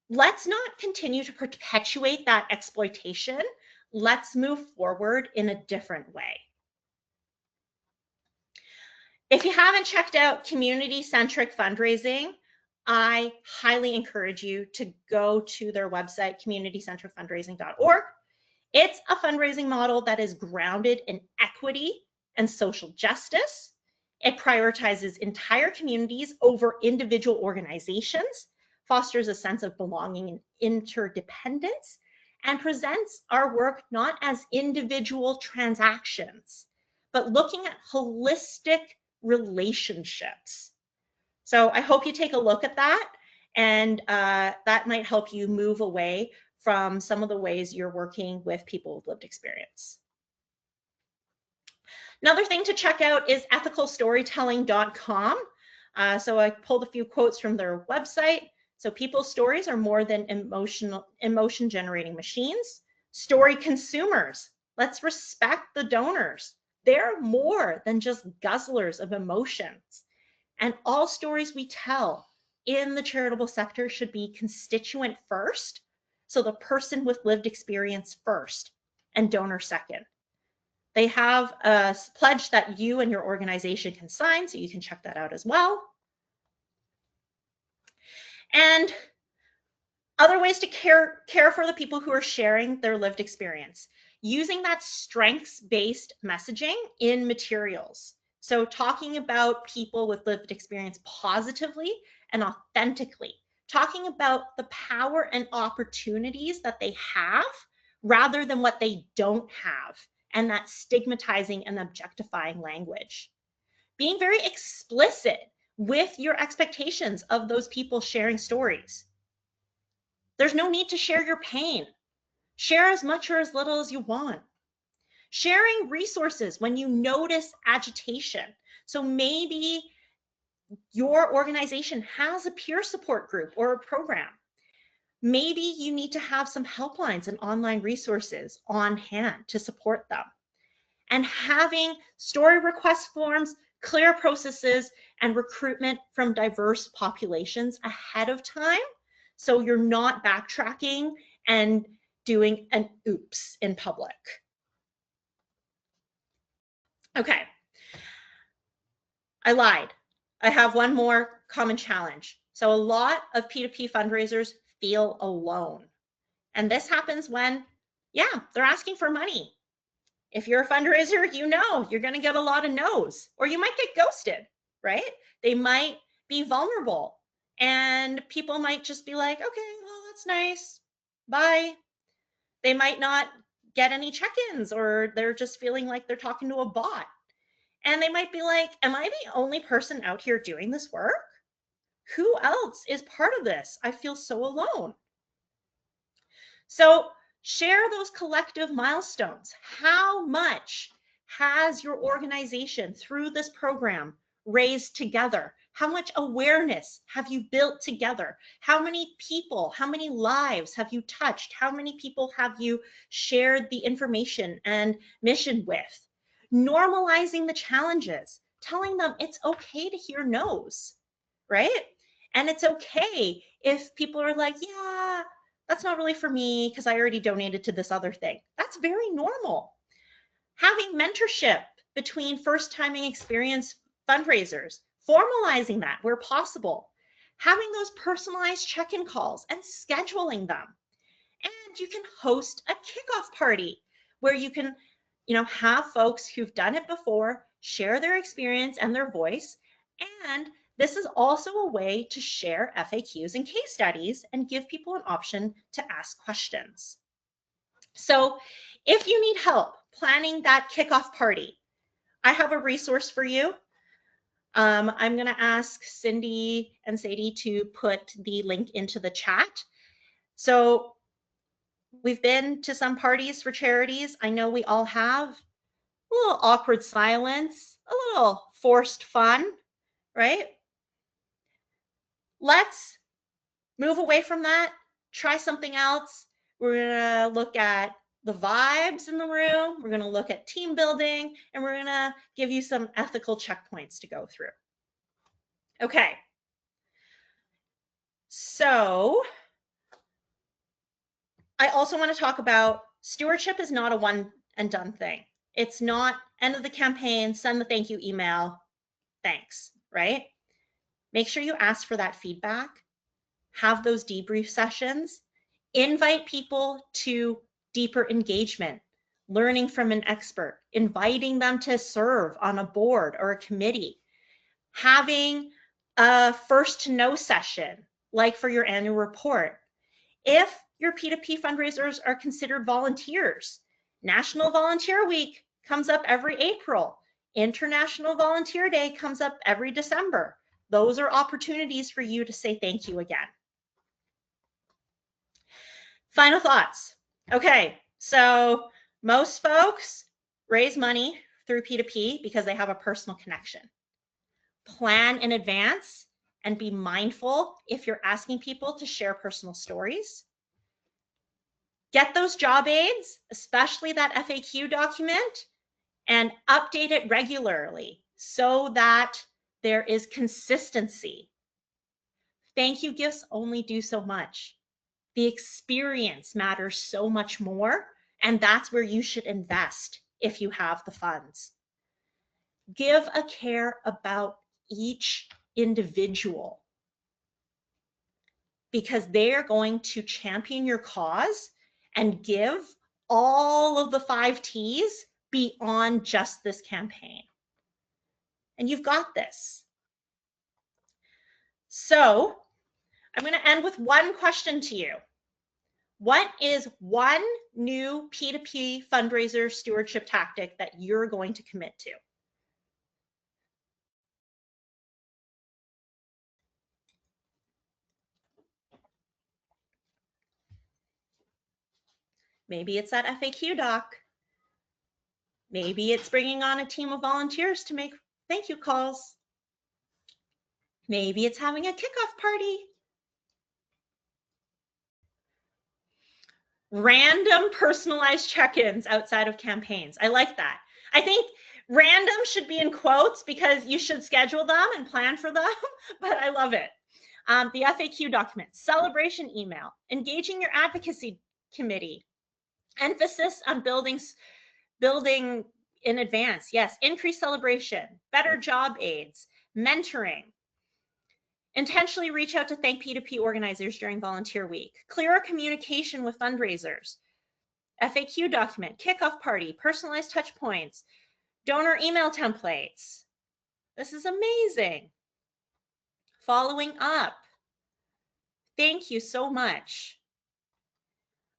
let's not continue to perpetuate that exploitation. Let's move forward in a different way. If you haven't checked out community-centric fundraising, I highly encourage you to go to their website, communitycentricfundraising.org. It's a fundraising model that is grounded in equity and social justice. It prioritizes entire communities over individual organizations, fosters a sense of belonging and interdependence, and presents our work not as individual transactions, but looking at holistic relationships. So I hope you take a look at that, and that might help you move away from some of the ways you're working with people with lived experience. Another thing to check out is ethicalstorytelling.com. So I pulled a few quotes from their website. So people's stories are more than emotion generating machines. Story consumers, let's respect the donors. They're more than just guzzlers of emotions. And all stories we tell in the charitable sector should be constituent first. So the person with lived experience first and donor second. They have a pledge that you and your organization can sign, so you can check that out as well. And other ways to care for the people who are sharing their lived experience, using that strengths-based messaging in materials. So talking about people with lived experience positively and authentically, talking about the power and opportunities that they have rather than what they don't have, and that stigmatizing and objectifying language. Being very explicit with your expectations of those people sharing stories. There's no need to share your pain. Share as much or as little as you want. Sharing resources when you notice agitation. So maybe your organization has a peer support group or a program. Maybe you need to have some helplines and online resources on hand to support them. And having story request forms clear processes and recruitment from diverse populations ahead of time, so you're not backtracking and doing an oops in public. Okay, I lied. I have one more common challenge. So a lot of P2P fundraisers feel alone. And this happens when, yeah, they're asking for money. If you're a fundraiser, you know you're going to get a lot of no's, or you might get ghosted, right? They might be vulnerable, and people might just be like, okay, well, that's nice. Bye. They might not get any check-ins, or they're just feeling like they're talking to a bot. And they might be like, am I the only person out here doing this work? Who else is part of this? I feel so alone. So share those collective milestones. How much has your organization through this program raised together? How much awareness have you built together? How many people, how many lives have you touched? How many people have you shared the information and mission with? Normalizing the challenges, telling them it's okay to hear no's, right? And it's okay if people are like, yeah, that's not really for me because I already donated to this other thing. That's very normal. Having mentorship between first-timing experienced fundraisers, formalizing that where possible, having those personalized check-in calls and scheduling them. And you can host a kickoff party where you can, have folks who've done it before share their experience and their voice. And this is also a way to share FAQs and case studies and give people an option to ask questions. So if you need help planning that kickoff party, I have a resource for you. I'm going to ask Cindy and Sadie to put the link into the chat. So we've been to some parties for charities. I know we all have. A little awkward silence, a little forced fun, right? Let's move away from that, try something else. We're going to look at the vibes in the room. We're going to look at team building, and we're going to give you some ethical checkpoints to go through. Okay. So I also want to talk about stewardship is not a one and done thing. It's not end of the campaign, send the thank you email, thanks, right? Make sure you ask for that feedback, have those debrief sessions, invite people to deeper engagement, learning from an expert, inviting them to serve on a board or a committee, having a first to know session, like for your annual report. If your P2P fundraisers are considered volunteers, National Volunteer Week comes up every April. International Volunteer Day comes up every December. Those are opportunities for you to say thank you again. Final thoughts. Okay, so most folks raise money through P2P because they have a personal connection. Plan in advance and be mindful if you're asking people to share personal stories. Get those job aids, especially that FAQ document, and update it regularly so that there is consistency. Thank you gifts only do so much. The experience matters so much more, and that's where you should invest if you have the funds. Give a care about each individual because they're going to champion your cause and give all of the 5 T's beyond just this campaign. And you've got this. So I'm going to end with one question to you. What is one new P2P fundraiser stewardship tactic that you're going to commit to? Maybe it's that FAQ doc. Maybe it's bringing on a team of volunteers to make thank you calls. Maybe it's having a kickoff party. Random personalized check-ins outside of campaigns. I like that. I think Random should be in quotes because you should schedule them and plan for them, but I love it. The FAQ document, celebration email, engaging your advocacy committee, emphasis on building in advance. Yes, increased celebration, better job aids, mentoring. Intentionally reach out to thank P2P organizers during volunteer week. Clearer communication with fundraisers. FAQ document, kickoff party, personalized touch points, donor email templates. This is amazing. Following up. Thank you so much.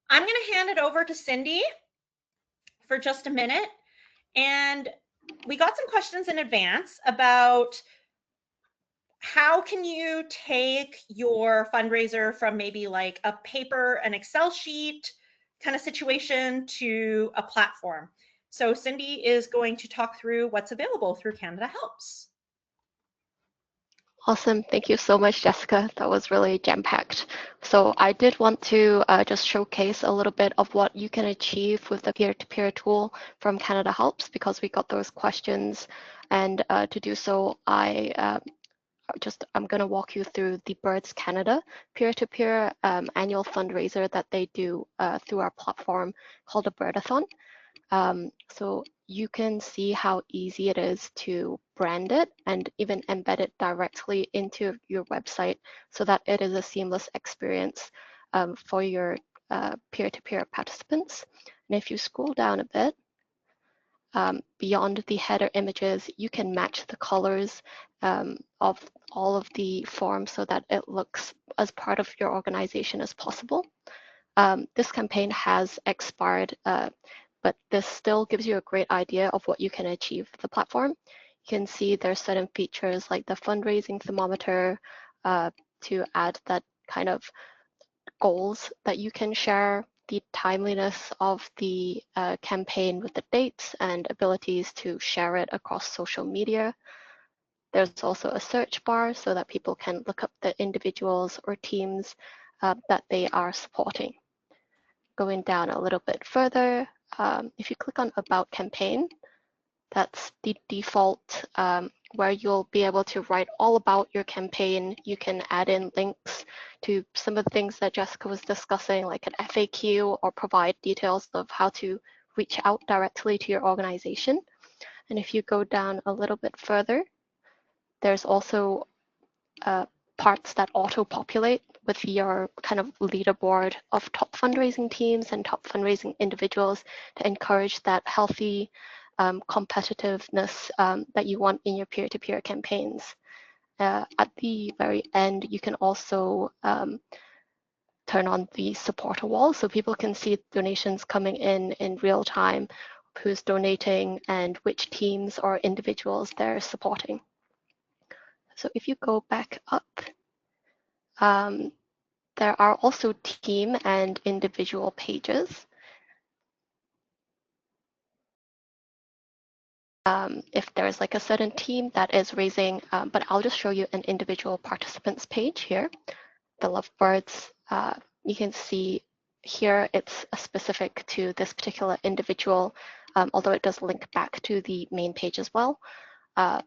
I'm going to hand it over to Cindy for just a minute. And we got some questions in advance about how can you take your fundraiser from maybe like a paper, an Excel sheet kind of situation to a platform. So Cindy is going to talk through what's available through Canada Helps. Awesome. Thank you so much, Jessica. That was really jam-packed. So I did want to just showcase a little bit of what you can achieve with the peer-to-peer tool from Canada Helps, because we got those questions. And to do so, I'm going to walk you through the Birds Canada peer-to-peer annual fundraiser that they do through our platform called a read-a-thon. So you can see how easy it is to brand it and even embed it directly into your website so that it is a seamless experience for your peer-to-peer participants. And if you scroll down a bit, beyond the header images, you can match the colors of all of the forms so that it looks as part of your organization as possible. This campaign has expired, but this still gives you a great idea of what you can achieve with the platform. You can see there's certain features like the fundraising thermometer to add that kind of goals that you can share, the timeliness of the campaign with the dates and abilities to share it across social media. There's also a search bar so that people can look up the individuals or teams that they are supporting. Going down a little bit further, if you click on About Campaign, that's the default where you'll be able to write all about your campaign. You can add in links to some of the things that Jessica was discussing, like an FAQ, or provide details of how to reach out directly to your organization. And if you go down a little bit further, there's also parts that auto-populate with your kind of leaderboard of top fundraising teams and top fundraising individuals to encourage that healthy competitiveness that you want in your peer-to-peer campaigns. At the very end, you can also turn on the supporter wall so people can see donations coming in real time, who's donating and which teams or individuals they're supporting. So if you go back up, there are also team and individual pages. If there's like a certain team that is raising, but I'll just show you an individual participants page here. The Lovebirds, you can see here it's specific to this particular individual, although it does link back to the main page as well.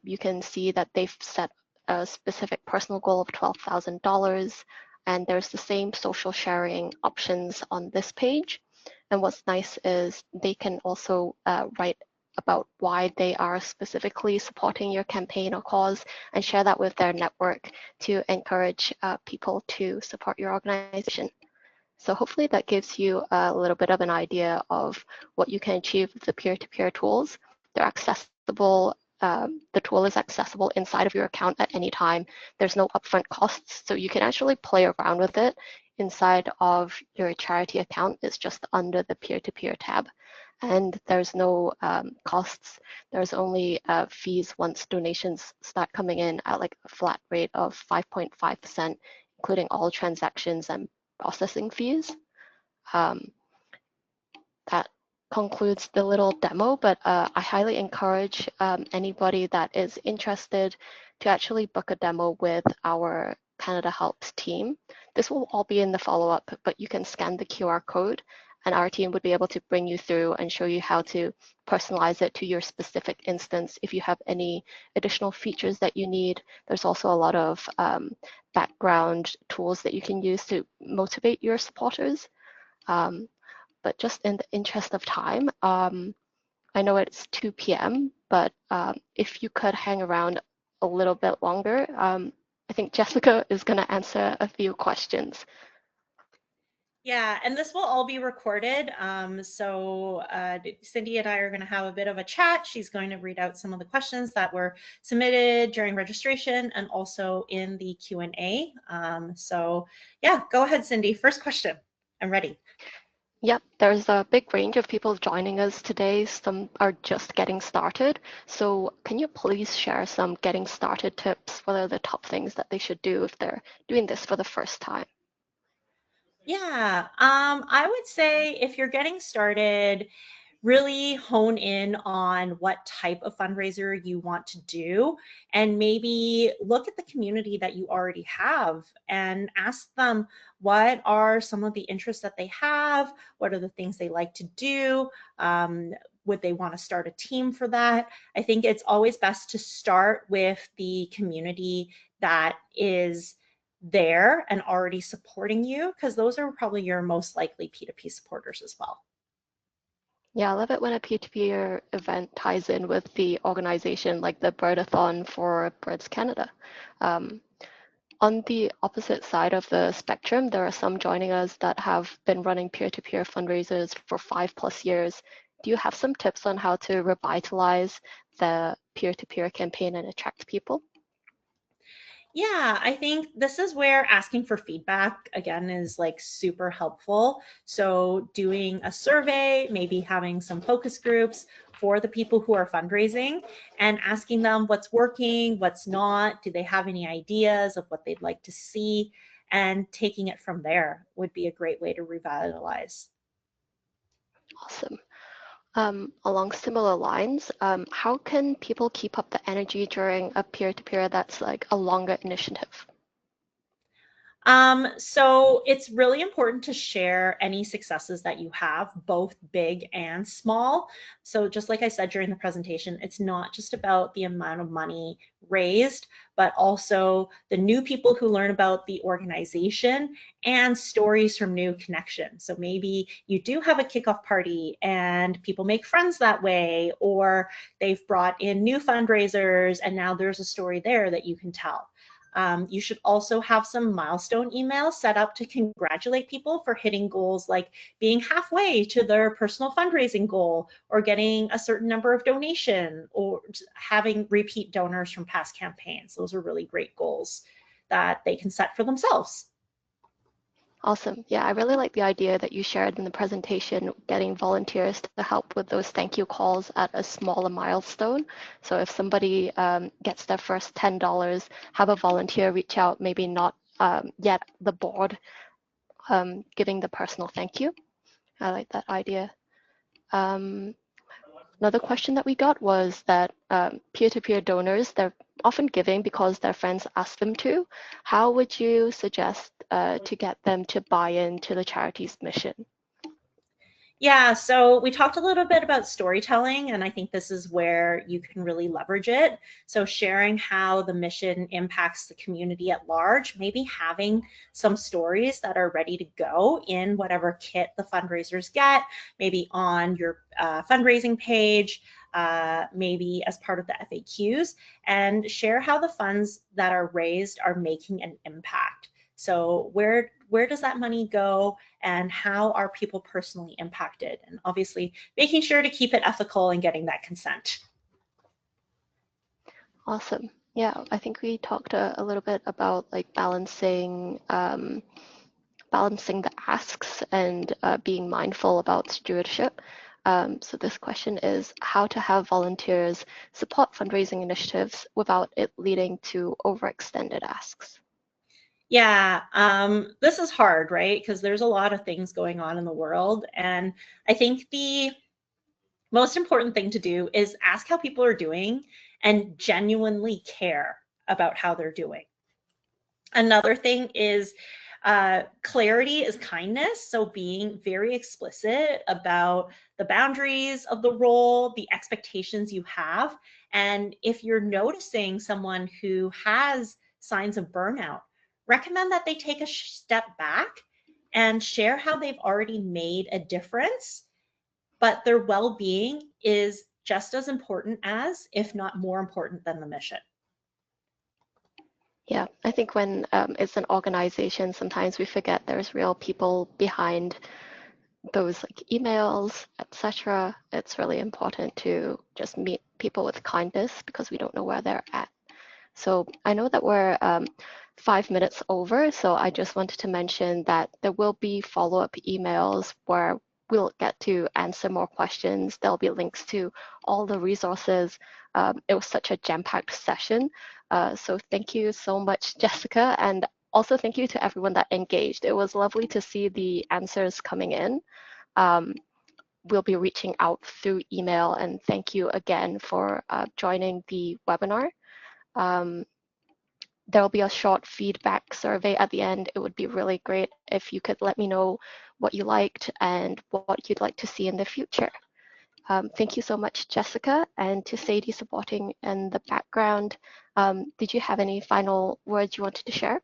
You can see that they've set a specific personal goal of $12,000, and there's the same social sharing options on this page. And what's nice is they can also write about why they are specifically supporting your campaign or cause and share that with their network to encourage people to support your organization. So hopefully that gives you a little bit of an idea of what you can achieve with the peer-to-peer tools. They're accessible. The tool is accessible inside of your account at any time. There's no upfront costs, so you can actually play around with it inside of your charity account. It's just under the peer-to-peer tab. And there's no costs. There's only fees once donations start coming in at like a flat rate of 5.5%, including all transactions and processing fees. That concludes the little demo, but I highly encourage anybody that is interested to actually book a demo with our Canada Helps team. This will all be in the follow-up, but you can scan the QR code and our team would be able to bring you through and show you how to personalize it to your specific instance. If you have any additional features that you need, there's also a lot of background tools that you can use to motivate your supporters. But just in the interest of time, I know it's 2 p.m., but if you could hang around a little bit longer, I think Jessica is going to answer a few questions. Yeah, and this will all be recorded. Cindy and I are going to have a bit of a chat. She's going to read out some of the questions that were submitted during registration and also in the Q&A. So yeah, go ahead, Cindy. First question. I'm ready. Yep, there's a big range of people joining us today. Some are just getting started. So can you please share some getting started tips? What are the top things that they should do if they're doing this for the first time? Yeah, I would say if you're getting started, really hone in on what type of fundraiser you want to do, and maybe look at the community that you already have and ask them what are some of the interests that they have, what are the things they like to do, would they want to start a team for that. I think it's always best to start with the community that is there and already supporting you, because those are probably your most likely P2P supporters as well. Yeah, I love it when a peer-to-peer event ties in with the organization, like the Bird-a-thon for Birds Canada. Um, on the opposite side of the spectrum, there are some joining us that have been running peer-to-peer fundraisers for 5+ years. Do you have some tips on how to revitalize the peer-to-peer campaign and attract people? Yeah, I think this is where asking for feedback again is like super helpful. So doing a survey, maybe having some focus groups for the people who are fundraising and asking them what's working, what's not, do they have any ideas of what they'd like to see, and taking it from there would be a great way to revitalize. Awesome. Along similar lines, how can people keep up the energy during a peer-to-peer that's like a longer initiative? So it's really important to share any successes that you have, both big and small. So just like I said during the presentation, it's not just about the amount of money raised, but also the new people who learn about the organization and stories from new connections. So maybe you do have a kickoff party and people make friends that way, or they've brought in new fundraisers and now there's a story there that you can tell. You should also have some milestone emails set up to congratulate people for hitting goals like being halfway to their personal fundraising goal, or getting a certain number of donation, or having repeat donors from past campaigns. Those are really great goals that they can set for themselves. Awesome. Yeah, I really like the idea that you shared in the presentation, getting volunteers to help with those thank you calls at a smaller milestone. So if somebody gets their first $10, have a volunteer reach out, maybe not yet the board, giving the personal thank you. I like that idea. Another question that we got was that peer-to-peer donors, they're often giving because their friends ask them to. How would you suggest to get them to buy into the charity's mission? Yeah, so we talked a little bit about storytelling, and I think this is where you can really leverage it. So sharing how the mission impacts the community at large, maybe having some stories that are ready to go in whatever kit the fundraisers get, maybe on your fundraising page, maybe as part of the FAQs, and share how the funds that are raised are making an impact. So where does that money go, and how are people personally impacted? And obviously making sure to keep it ethical and getting that consent. Awesome. Yeah, I think we talked a little bit about like balancing the asks and being mindful about stewardship. So this question is how to have volunteers support fundraising initiatives without it leading to overextended asks. Yeah, this is hard, right? Because there's a lot of things going on in the world. And I think the most important thing to do is ask how people are doing and genuinely care about how they're doing. Another thing is Clarity is kindness. So being very explicit about the boundaries of the role, the expectations you have. And if you're noticing someone who has signs of burnout, recommend that they take a step back and share how they've already made a difference, but their well-being is just as important as, if not more important than, the mission. Yeah, I think when it's an organization, sometimes we forget there's real people behind those like emails, etc. It's really important to just meet people with kindness because we don't know where they're at. So I know that we're 5 minutes over, so I just wanted to mention that there will be follow-up emails where we'll get to answer more questions. There'll be links to all the resources. It was such a jam-packed session. So thank you so much, Jessica, and also thank you to everyone that engaged. It was lovely to see the answers coming in. We'll be reaching out through email, and thank you again for joining the webinar. There will be a short feedback survey at the end. It would be really great if you could let me know what you liked and what you'd like to see in the future. Thank you so much, Jessica, and to Sadie supporting in the background. Did you have any final words you wanted to share?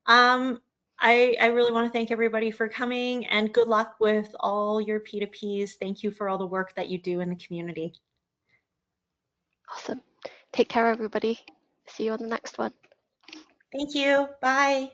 I really want to thank everybody for coming, and good luck with all your P2Ps. Thank you for all the work that you do in the community. Awesome. Take care, everybody. See you on the next one. Thank you. Bye.